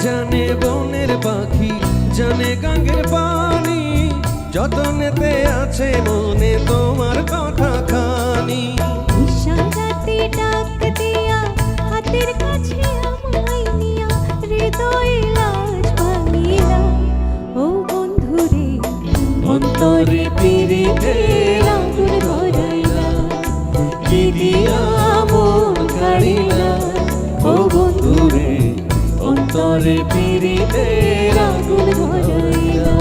জানে বনের পাখি, জানে গাঙ্গের পানি, যতনেতে আছে মনে তোমার কথা খানি। ইশারাতে ডাক দিয়া হাতের কাছে আমায় নিয়া হৃদয়ে লাজ ভাঙিলা। ও বন্ধুরে অন্তরে পীড়িতের আগুন ধরাইলা, কি দিয়া মন কাড়িলা। ও বন্ধুরে অন্তরে পীড়িতের আগুন ধরাইলা।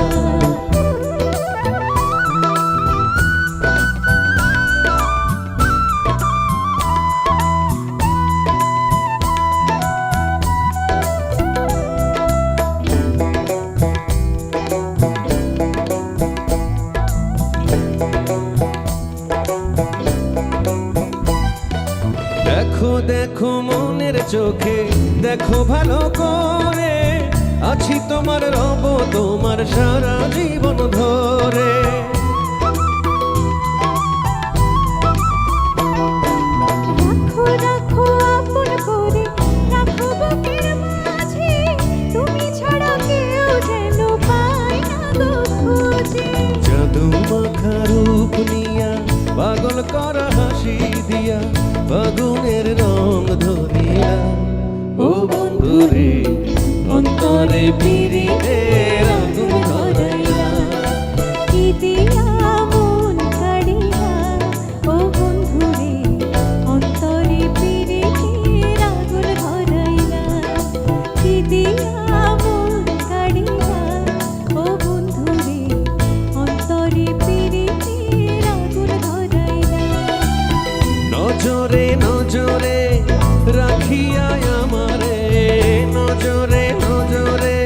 দেখো দেখো মনের চোখে দেখো ভালো করে, আছি তোমার রব তোমার সারা জীবন ধরে। রাখো রাখো আপন করে, রাখো বুকের মাঝে, তুমি ছাড়া কেউ যেন পায় না গো খুঁজে। জাদু মাখা রূপ নিয়া পাগল করা হাসি দিয়া, ফাগুনের রং ধরিয়া। ও বন্ধুরে অন্তরে পীড়িতের আগুন ধরাইলা, কি দিয়া মন কাড়িলা। ও বন্ধুরে অন্তরে পীড়িতের আগুন ধরাইলা, কি দিয়া মন কাড়িলা। ও বন্ধুরে অন্তরে পীড়িতের আগুন ধরাইলা। নজরে নজরে রাখিয়া আমারে, নজরে নজরে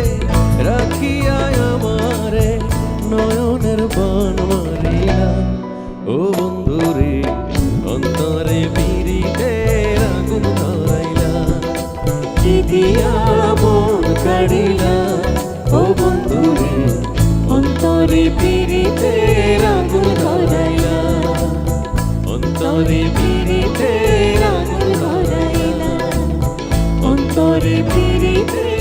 রাখিয়া আমারে, নয়নের বান মারিলা। ও বন্ধুরে অন্তরে পীড়িতের আগুন ধরাইলা, কি দিয়া মন কাড়িলা। ও বন্ধুরে অন্তরে পীড়িতের আগুন ধরাইলা, অন্তরে পীড়িতের আগুন ধরাইলা, অন্তরে পীড়িতের